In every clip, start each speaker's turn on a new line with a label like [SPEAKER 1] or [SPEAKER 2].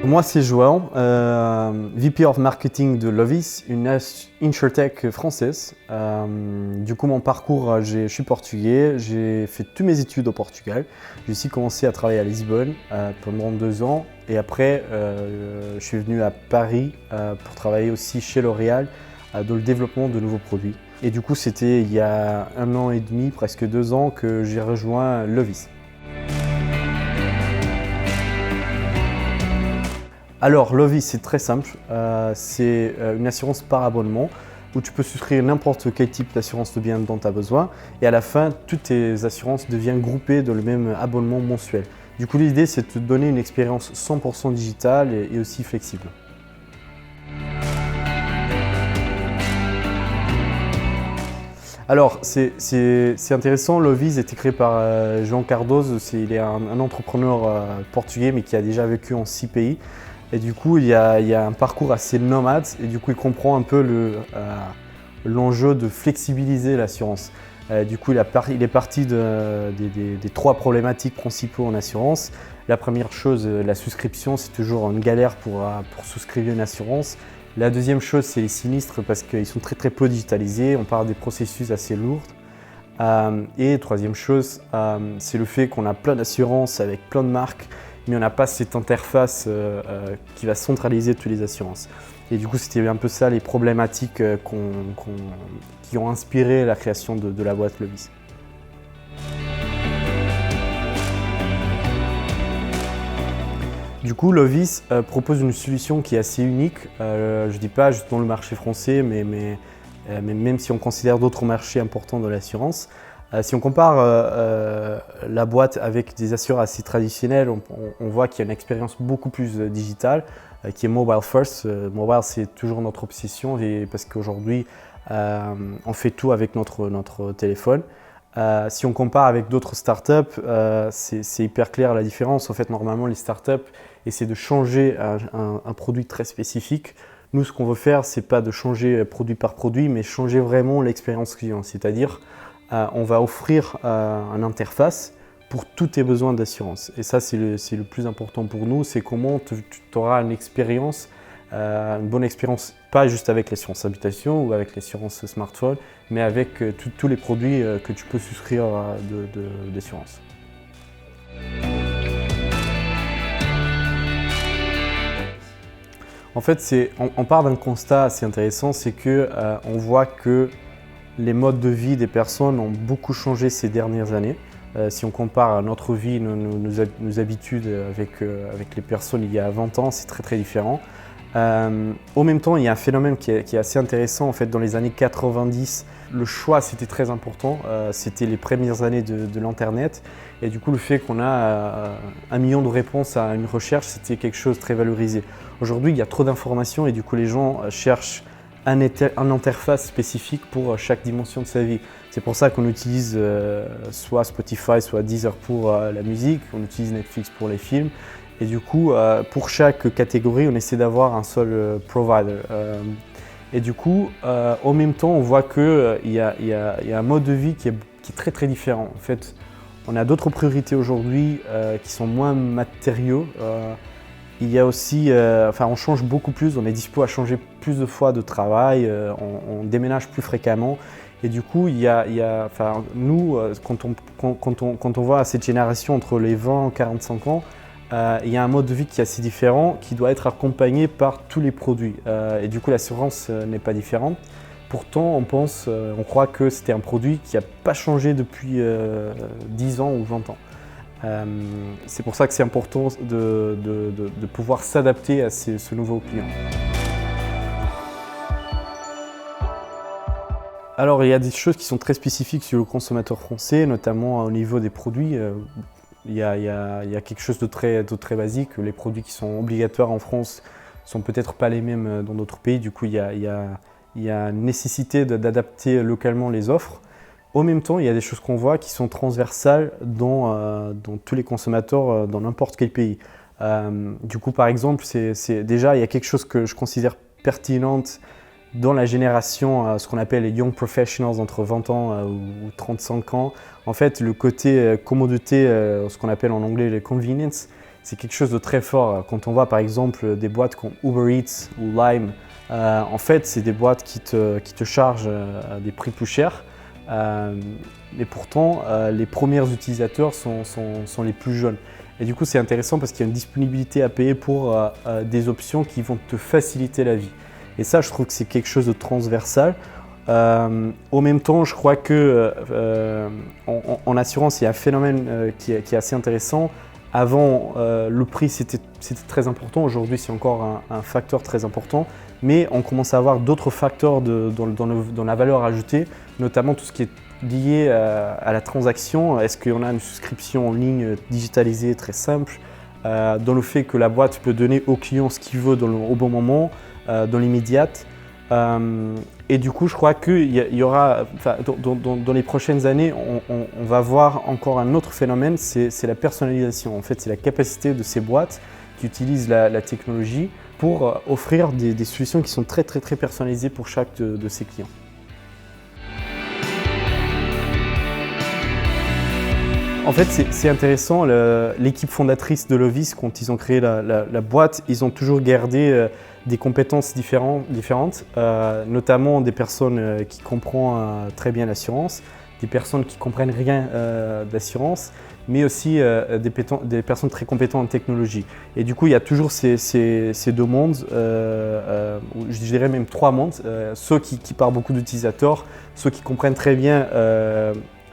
[SPEAKER 1] Moi, c'est João, VP of Marketing de Lovis, une insurtech française. Du coup, mon parcours, je suis portugais, j'ai fait toutes mes études au Portugal. J'ai aussi commencé à travailler à Lisbonne pendant 2 ans. Et après, je suis venu à Paris pour travailler aussi chez L'Oréal dans le développement de nouveaux produits. Et du coup, c'était il y a 1 an et demi, presque 2 ans, que j'ai rejoint Lovis. Alors, Lovis, c'est très simple. C'est une assurance par abonnement où tu peux souscrire n'importe quel type d'assurance de biens dont tu as besoin. Et à la fin, toutes tes assurances deviennent groupées dans le même abonnement mensuel. Du coup, l'idée, c'est de te donner une expérience 100% digitale et aussi flexible. Alors, c'est intéressant. Lovis a été créé par João Cardoso. Il est un entrepreneur portugais, mais qui a déjà vécu en 6 pays. Et du coup, il y a un parcours assez nomade et du coup, il comprend un peu l'enjeu de flexibiliser l'assurance. Du coup, il est parti des 3 problématiques principaux en assurance. La première chose, la souscription, c'est toujours une galère pour souscrire une assurance. La deuxième chose, c'est les sinistres parce qu'ils sont très très peu digitalisés, on parle des processus assez lourds. Et troisième chose, c'est le fait qu'on a plein d'assurances avec plein de marques, mais on n'a pas cette interface qui va centraliser toutes les assurances. Et du coup, c'était un peu ça les problématiques qui ont inspiré la création de la boîte Lovis. Du coup, Lovis propose une solution qui est assez unique. Je ne dis pas juste dans le marché français, mais même si on considère d'autres marchés importants de l'assurance. Si on compare la boîte avec des assureurs assez traditionnels, on voit qu'il y a une expérience beaucoup plus digitale qui est mobile first. Mobile, c'est toujours notre obsession parce qu'aujourd'hui, on fait tout avec notre téléphone. Si on compare avec d'autres startups, c'est hyper clair la différence. En fait, normalement, les startups essaient de changer un produit très spécifique. Nous, ce qu'on veut faire, c'est pas de changer produit par produit, mais changer vraiment l'expérience client. C'est-à-dire, on va offrir une interface pour tous tes besoins d'assurance. Et ça, c'est le plus important pour nous, c'est comment tu auras une expérience, une bonne expérience, pas juste avec l'assurance habitation ou avec l'assurance smartphone, mais avec tous les produits que tu peux souscrire d'assurance. En fait, on part d'un constat assez intéressant, c'est qu'on voit que les modes de vie des personnes ont beaucoup changé ces dernières années. Si on compare notre vie, nos habitudes avec les personnes il y a 20 ans, c'est très très différent. En même temps, il y a un phénomène qui est assez intéressant. En fait, dans les années 90, le choix c'était très important. C'était les premières années de l'Internet. Et du coup, le fait qu'on a 1 million de réponses à une recherche, c'était quelque chose de très valorisé. Aujourd'hui, il y a trop d'informations et du coup, les gens cherchent une interface spécifique pour chaque dimension de sa vie. C'est pour ça qu'on utilise soit Spotify, soit Deezer pour la musique, on utilise Netflix pour les films. Et du coup, pour chaque catégorie, on essaie d'avoir un seul provider. Et du coup, en même temps, on voit qu'il y a un mode de vie qui est très très différent. En fait, on a d'autres priorités aujourd'hui qui sont moins matériaux. Il y a aussi, on change beaucoup plus, on est dispo à changer plus de fois de travail, on déménage plus fréquemment. Et du coup, nous, quand on voit cette génération entre les 20 et 45 ans, il y a un mode de vie qui est assez différent, qui doit être accompagné par tous les produits. Et du coup, l'assurance n'est pas différente. Pourtant, on croit que c'était un produit qui n'a pas changé depuis 10 ans ou 20 ans. C'est pour ça que c'est important de pouvoir s'adapter à ce nouveau client. Alors, il y a des choses qui sont très spécifiques sur le consommateur français, notamment au niveau des produits. Il y a quelque chose de très basique. Les produits qui sont obligatoires en France sont peut-être pas les mêmes dans d'autres pays. Du coup, il y a une nécessité d'adapter localement les offres. En même temps, il y a des choses qu'on voit qui sont transversales dans tous les consommateurs dans n'importe quel pays. Du coup, par exemple, déjà, il y a quelque chose que je considère pertinente dans la génération, ce qu'on appelle les young professionals entre 20 ans ou 35 ans, en fait, le côté commodité, ce qu'on appelle en anglais les convenience, c'est quelque chose de très fort. Quand on voit par exemple des boîtes comme Uber Eats ou Lime, en fait, c'est des boîtes qui te chargent à des prix plus chers. Mais pourtant, les premiers utilisateurs sont les plus jeunes. Et du coup, c'est intéressant parce qu'il y a une disponibilité à payer pour des options qui vont te faciliter la vie. Et ça, je trouve que c'est quelque chose de transversal. Au même temps, je crois que en assurance, il y a un phénomène qui est assez intéressant. Avant, le prix, c'était très important. Aujourd'hui, c'est encore un facteur très important. Mais on commence à avoir d'autres facteurs dans la valeur ajoutée, notamment tout ce qui est lié à la transaction. Est-ce qu'on a une souscription en ligne digitalisée très simple, dans le fait que la boîte peut donner au client ce qu'il veut au bon moment, dans l'immédiat. Et du coup, je crois qu'il y aura, dans les prochaines années, on va voir encore un autre phénomène, c'est la personnalisation. En fait, c'est la capacité de ces boîtes qui utilisent la technologie pour offrir des solutions qui sont très personnalisées pour chaque de ses clients. En fait, c'est intéressant. L'équipe fondatrice de Lovis, quand ils ont créé la boîte, ils ont toujours gardé des compétences différentes, notamment des personnes qui comprennent très bien l'assurance, des personnes qui ne comprennent rien d'assurance, mais aussi des personnes très compétentes en technologie. Et du coup, il y a toujours ces deux mondes, je dirais même trois mondes, ceux qui parlent beaucoup d'utilisateurs, ceux qui comprennent très bien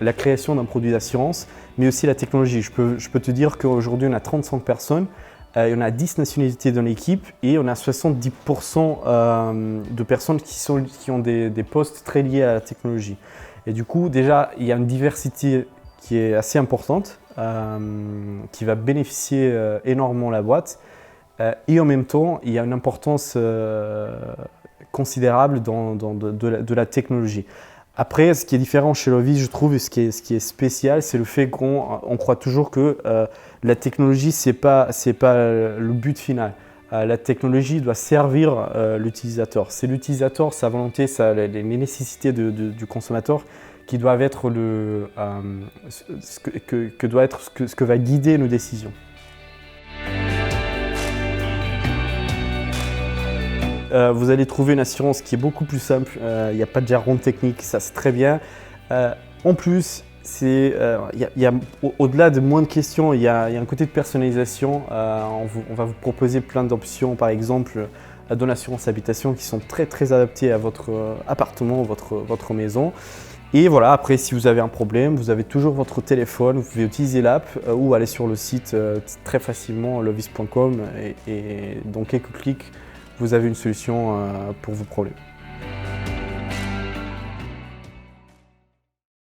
[SPEAKER 1] la création d'un produit d'assurance, mais aussi la technologie. Je peux te dire qu'aujourd'hui, on a 35 personnes, on a 10 nationalités dans l'équipe et on a 70% de personnes qui ont des postes très liés à la technologie. Et du coup, déjà, il y a une diversité qui est assez importante, qui va bénéficier énormément la boîte. Et en même temps, il y a une importance considérable de la technologie. Après, ce qui est différent chez Lovis, je trouve, et ce qui est spécial, c'est le fait qu'on croit toujours que la technologie, c'est pas le but final. La technologie doit servir l'utilisateur. C'est l'utilisateur, sa volonté, les nécessités du consommateur qui doivent être ce que va guider nos décisions. Vous allez trouver une assurance qui est beaucoup plus simple, il n'y a pas de jargon technique, ça c'est très bien. En plus, au-delà de moins de questions, il y a un côté de personnalisation. On va vous proposer plein d'options, par exemple dans l'assurance habitation qui sont très adaptées à votre appartement, votre maison. Et voilà, après si vous avez un problème, vous avez toujours votre téléphone, vous pouvez utiliser l'app ou aller sur le site très facilement, lovis.com et dans quelques clics, vous avez une solution pour vos problèmes.